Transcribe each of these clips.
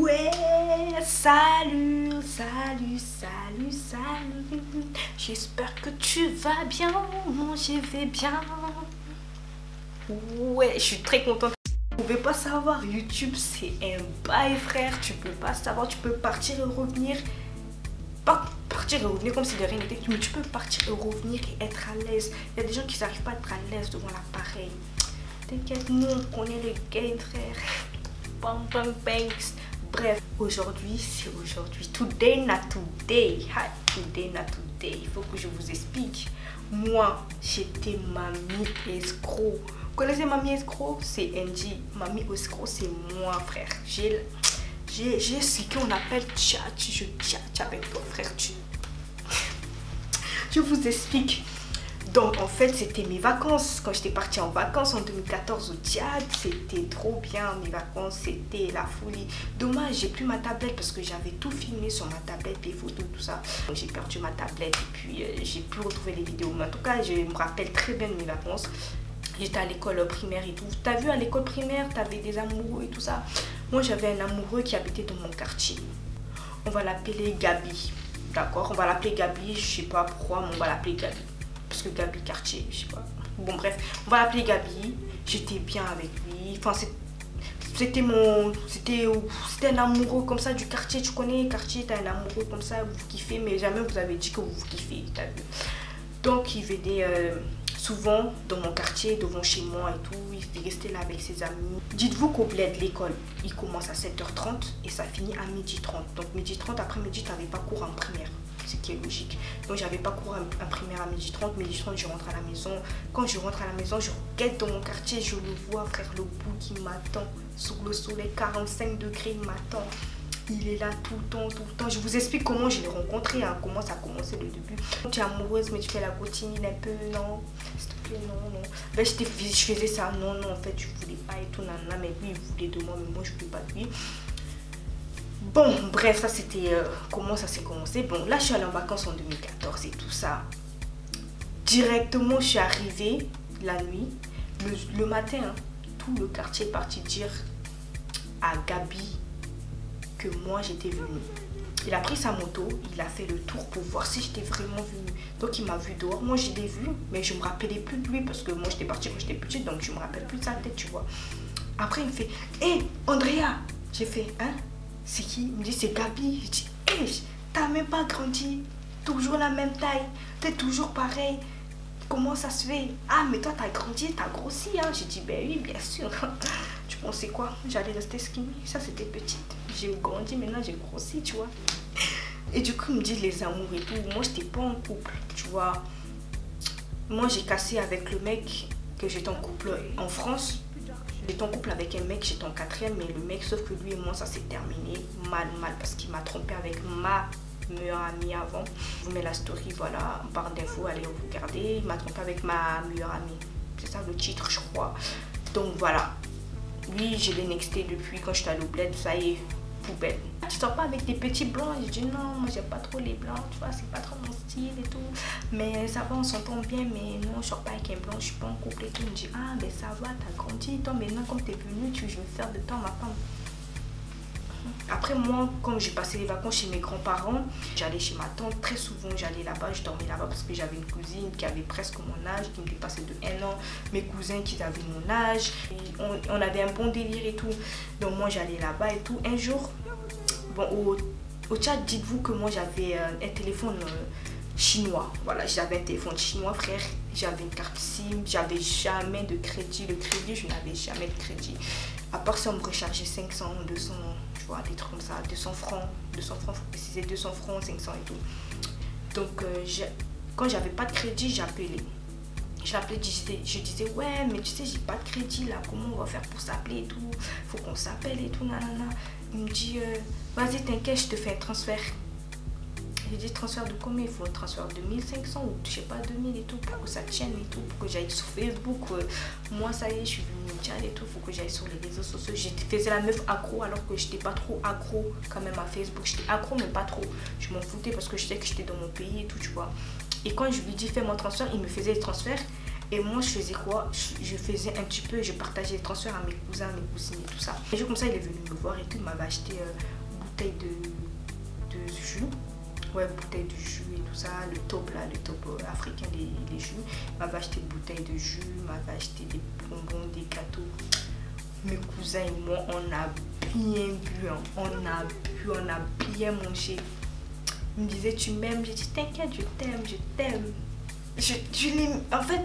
Ouais, salut, salut, salut, salut. J'espère que tu vas bien, moi je vais bien. Ouais, je suis très contente. Vous pouvez pas savoir, YouTube c'est un bail frère, tu peux pas savoir, tu peux partir et revenir. Pas partir et revenir comme si de rien n'était, mais tu peux partir et revenir et être à l'aise. Il y a des gens qui n'arrivent pas à être à l'aise devant l'appareil. T'inquiète, nous on connaît les gains frère. Bang bang banks. Bref, aujourd'hui c'est aujourd'hui. Today not today. Hi, today not today. Il faut que je vous explique. Moi, j'étais mamie escroc. Vous connaissez mamie escroc? C'est NG. Mamie escroc, c'est moi, frère. J'ai ce qu'on appelle chat. Je chatte avec toi, frère. Je vous explique. Donc en fait c'était mes vacances, quand j'étais partie en vacances en 2014 au Tchad, c'était trop bien, mes vacances c'était la folie. Dommage j'ai plus ma tablette parce que j'avais tout filmé sur ma tablette, les photos, tout ça. J'ai perdu ma tablette et puis j'ai plus retrouvé les vidéos, mais en tout cas je me rappelle très bien de mes vacances. J'étais à l'école primaire et tout. T'as vu à l'école primaire, t'avais des amoureux et tout ça. Moi j'avais un amoureux qui habitait dans mon quartier. On va l'appeler Gabi, d'accord? On va l'appeler Gabi, je sais pas pourquoi, mais on va l'appeler Gabi. Parce que Gabi quartier, je sais pas. Bon bref, on va l'appeler Gabi. J'étais bien avec lui. Enfin c'était un amoureux comme ça du quartier. Tu connais le quartier, t'as un amoureux comme ça, vous kiffez, mais jamais vous avez dit que vous kiffez, t'as vu. Donc il venait souvent dans mon quartier, devant chez moi et tout. Il restait là avec ses amis. Dites-vous qu'au bled de l'école, il commence à 7h30 et ça finit à 12h30. Donc 12h30, après-midi, tu n'avais pas cours en primaire. Ce qui est logique. Donc j'avais pas cours en primaire à 12h30. 12h30, je rentre à la maison. Quand je rentre à la maison, je regarde dans mon quartier, je le vois, frère, le bout qui m'attend. Sous le soleil, 45 degrés, il m'attend. Il est là tout le temps, tout le temps. Je vous explique comment je l'ai rencontré, hein, comment ça a commencé le début. Tu es amoureuse, mais tu fais la cotinine un peu, non. S'il te plaît, non, non. Ben, je faisais ça, non, non, en fait, je voulais pas et tout, nanana, mais lui, il voulait de moi, mais moi, je voulais pas de lui. Bon, bref, ça c'était comment ça s'est commencé. Bon, là, je suis allée en vacances en 2014 et tout ça. Directement, je suis arrivée la nuit. Le matin, hein, tout le quartier est parti dire à Gabi que moi, j'étais venue. Il a pris sa moto, il a fait le tour pour voir si j'étais vraiment venue. Donc, il m'a vu dehors. Moi, je l'ai vu, mais je me rappelais plus de lui parce que moi, j'étais partie quand j'étais petite, donc je me rappelle plus de sa tête, tu vois. Après, il me fait « Hé, Andrea !» J'ai fait « Hein ? C'est qui ?» Il me dit c'est Gabi. Je dis hey, t'as même pas grandi, toujours la même taille, t'es toujours pareil, comment ça se fait? Ah mais toi t'as grandi, t'as grossi hein. J'ai dit ben oui bien sûr. Tu pensais quoi? J'allais rester skinny, ça c'était petite, j'ai grandi maintenant j'ai grossi tu vois. Et du coup il me dit les amours et tout, moi j'étais pas en couple tu vois. Moi j'ai cassé avec le mec que j'étais en couple en France. J'étais en couple avec un mec, j'étais en 4e, mais le mec, sauf que lui et moi, ça s'est terminé mal, parce qu'il m'a trompé avec ma meilleure amie avant. Je vous mets la story, voilà, en barre d'infos, allez vous regarder. Il m'a trompé avec ma meilleure amie. C'est ça le titre, je crois. Donc voilà. Lui, je l'ai nexté depuis quand je suis allée au bled, ça y est, poubelle. Tu sors pas avec des petits blancs? J'ai dit non, moi j'aime pas trop les blancs, tu vois, c'est pas trop mon style et tout. Mais ça va, on s'entend bien, mais non, je sors pas avec un blanc, je suis pas en couple et tout. Il me dit ah, ben ça va, t'as grandi, toi maintenant, comme t'es venu, je veux faire de toi ma femme. Après moi, quand j'ai passé les vacances chez mes grands-parents, j'allais chez ma tante, très souvent j'allais là-bas, je dormais là-bas parce que j'avais une cousine qui avait presque mon âge, qui me dépassait de 1 an, mes cousins qui avaient mon âge, et on avait un bon délire et tout, donc moi j'allais là-bas et tout. Un jour, bon au Tchad, dites-vous que moi j'avais un téléphone chinois, voilà, j'avais un téléphone chinois frère, j'avais une carte SIM, j'avais jamais de crédit, le crédit je n'avais jamais de crédit, à part si on me rechargeait 500, 200, tu vois, des trucs comme ça, 200 francs, faut préciser 200 francs, 500 et tout. Donc quand j'avais pas de crédit, j'appelais, je disais ouais mais tu sais j'ai pas de crédit là, comment on va faire pour s'appeler et tout, faut qu'on s'appelle et tout, nanana. Il me dit vas-y t'inquiète, je te fais un transfert. J'ai dit transfert de combien? Il faut un transfert de 1500 ou je sais pas 2000 et tout pour que ça tienne et tout, pour que j'aille sur Facebook. Moi ça y est, je suis venue mondiale et tout, faut que j'aille sur les réseaux sociaux. Je faisais la meuf accro alors que j'étais pas trop accro quand même à Facebook. J'étais accro mais pas trop. Je m'en foutais parce que je sais que j'étais dans mon pays et tout, tu vois. Et quand je lui dis fais mon transfert, il me faisait le transfert. Et moi, je faisais quoi? Je faisais un petit peu, je partageais les transferts à mes cousins, mes cousines et tout ça. Un jour comme ça, il est venu me voir et tout, il m'avait acheté une bouteille de jus. Ouais, bouteille de jus et tout ça, le top là, le top africain, les jus. Il m'avait acheté une bouteille de jus, il m'avait acheté des bonbons, des gâteaux. Mes cousins et moi, on a bien bu, hein. On a bu, on a bien mangé. Il me disait, tu m'aimes? J'ai dit, t'inquiète, je t'aime, je t'aime. Je l'aime. En fait,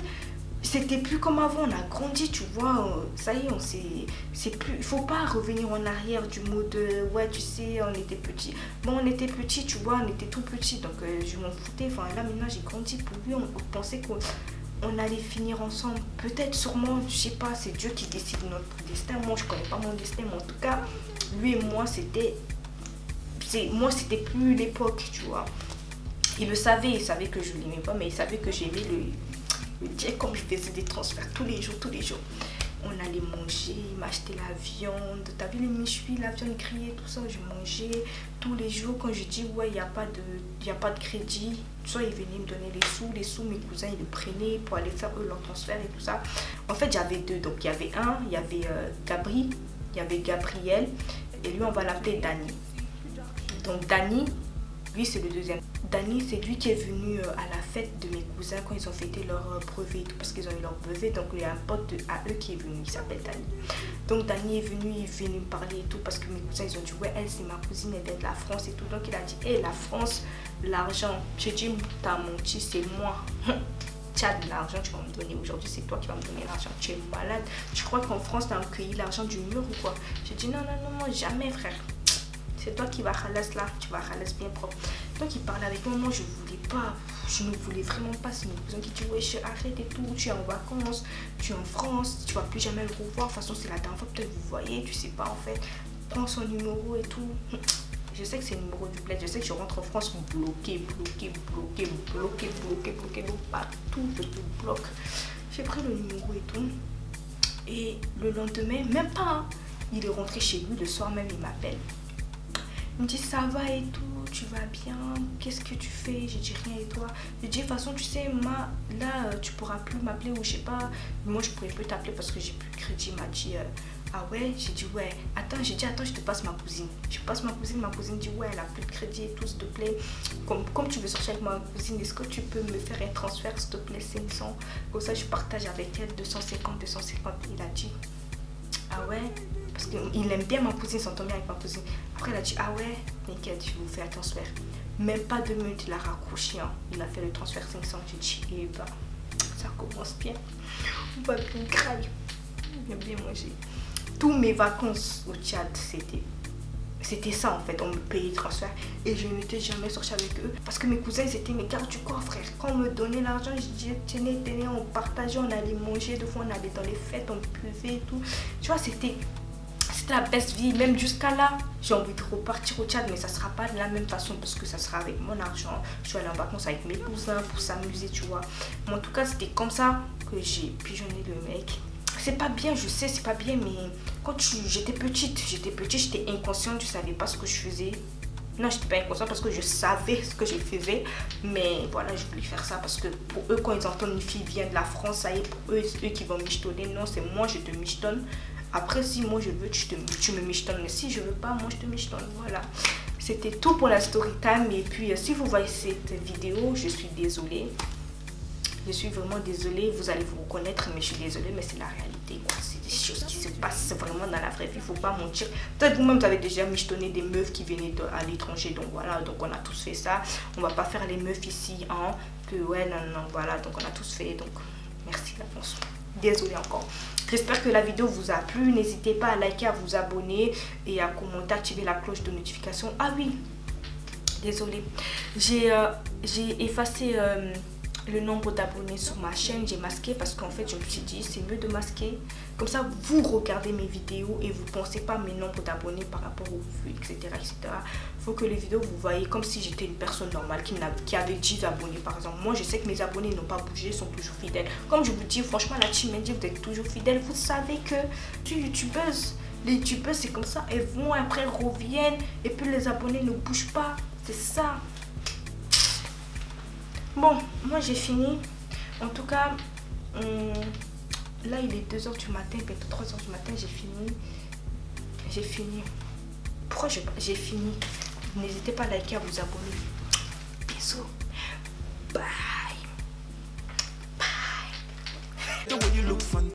c'était plus comme avant, on a grandi, tu vois. Ça y est, c'est plus. Il faut pas revenir en arrière du mode, ouais, tu sais, on était petits. Bon, on était petits, tu vois, on était tout petits, donc je m'en foutais. Enfin, là, maintenant, j'ai grandi. Pour lui, on pensait qu'on allait finir ensemble. Peut-être, sûrement, je sais pas, c'est Dieu qui décide notre destin. Moi, je connais pas mon destin, mais en tout cas, lui et moi, c'était plus l'époque, tu vois. Il savait que je l'aimais pas, mais il savait que j'aimais le dire, comme je faisais des transferts tous les jours. On allait manger, il m'achetait la viande. T'as vu les méchouis, la viande grillée, tout ça, je mangeais tous les jours. Quand je dis ouais, il n'y a pas de crédit, soit ils venaient me donner les sous, mes cousins ils le prenaient pour aller faire eux leur transfert et tout ça. En fait, j'avais deux, donc il y avait Gabriel, et lui on va l'appeler Dani. Donc Dani, lui c'est le deuxième. Dani, c'est lui qui est venu à la fête de mes cousins quand ils ont fêté leur brevet et tout, parce qu'ils ont eu leur brevet. Donc il y a un pote à eux qui est venu, il s'appelle Dani. Donc Dani est venu, il est venu me parler et tout, parce que mes cousins ils ont dit ouais, elle c'est ma cousine, elle vient de la France et tout. Donc il a dit hé, la France, l'argent. J'ai dit t'as menti, c'est moi. Tu as de l'argent, tu vas me donner. Aujourd'hui c'est toi qui vas me donner l'argent. Tu es malade. Tu crois qu'en France t'as accueilli l'argent du mur ou quoi? J'ai dit non, jamais frère. C'est toi qui vas ralasse là, tu vas ralasse bien propre. Donc il parlait avec moi, moi je voulais pas, je ne voulais vraiment pas. C'est mes cousins qui disent ouais, arrête et tout, tu es en vacances, tu es en France, tu vas plus jamais le revoir. De toute façon c'est la dernière fois peut-être vous voyez, tu sais pas en fait. Prends son numéro et tout. Je sais que c'est le numéro du bled, je sais que je rentre en France bloqué, donc partout je te bloque. J'ai pris le numéro et tout. Et le lendemain, même pas, hein, il est rentré chez lui, le soir même il m'appelle. Il me dit ça va et tout, tu vas bien, qu'est-ce que tu fais? J'ai dit rien et toi? J'ai dit de toute façon tu sais là tu pourras plus m'appeler ou je sais pas, moi je pourrais plus t'appeler parce que j'ai plus de crédit. Il m'a dit ah ouais? J'ai dit ouais, attends, je te passe ma cousine. Je passe ma cousine dit ouais elle a plus de crédit et tout, s'il te plaît, comme tu veux sortir avec ma cousine, est-ce que tu peux me faire un transfert s'il te plaît 500, comme ça je partage avec elle 250. Il a dit ah ouais? Parce qu'il aime bien ma cousine, s'entend bien avec ma cousine. Après, il a dit, ah ouais, t'inquiète, je vais vous faire un transfert. Même pas 2 minutes, il a raccroché. Hein. Il a fait le transfert 500. J'ai dit, eh ben, ça commence bien. On va bien crailler. On va bien manger. Tous mes vacances au Tchad, c'était ça en fait. On me payait le transfert et je n'étais jamais sortie avec eux. Parce que mes cousins, ils étaient mes gardes du corps, frère. Quand on me donnait l'argent, je disais, tenez, on partageait, on allait manger. Deux fois, on allait dans les fêtes, on buvait et tout. Tu vois, c'était la best vie. Même jusqu'à là, j'ai envie de repartir au Tchad, mais ça sera pas de la même façon parce que ça sera avec mon argent. Je vais aller en vacances avec mes cousins pour s'amuser, tu vois. Mais en tout cas, c'était comme ça que j'ai pigeonné le mec. C'est pas bien, je sais, c'est pas bien, mais quand j'étais petite, j'étais inconsciente, je savais pas ce que je faisais. Non, j'étais pas inconsciente parce que je savais ce que je faisais, mais voilà, je voulais faire ça parce que pour eux, quand ils entendent une fille vient de la France, ça y est, pour eux, c'est eux qui vont michetonner. Non, c'est moi, je te michetonne. Après, si moi je veux, tu me michetonnes, mais si je veux pas, moi je te michetonne. Voilà, c'était tout pour la story time. Et puis, si vous voyez cette vidéo, je suis désolée. Je suis vraiment désolée, vous allez vous reconnaître, mais je suis désolée, mais c'est la réalité, quoi. C'est des choses qui se passent vraiment dans la vraie vie, il faut pas mentir. Peut-être vous-même, vous avez déjà michetonné des meufs qui venaient à l'étranger, donc voilà, donc on a tous fait ça. On va pas faire les meufs ici, hein, que ouais, non, voilà, donc on a tous fait, donc merci d'avance. Désolée encore. J'espère que la vidéo vous a plu, n'hésitez pas à liker, à vous abonner et à commenter, activer la cloche de notification. Ah oui, désolée, j'ai effacé... le nombre d'abonnés sur ma chaîne, j'ai masqué parce qu'en fait je me suis dit c'est mieux de masquer, comme ça vous regardez mes vidéos et vous pensez pas mes nombres d'abonnés par rapport aux vues, etc. Faut que les vidéos vous voyez comme si j'étais une personne normale qui avait 10 abonnés par exemple. Moi je sais que mes abonnés n'ont pas bougé, sont toujours fidèles. Comme je vous dis, franchement la team Mendy, vous êtes toujours fidèles. Vous savez que les youtubeuses c'est comme ça, elles vont après reviennent et puis les abonnés ne bougent pas, c'est ça. Bon, moi j'ai fini. En tout cas, Là, il est 2h du matin, bientôt 3h du matin, j'ai fini. Pourquoi j'ai fini? N'hésitez pas à liker, à vous abonner. Bisous. Bye.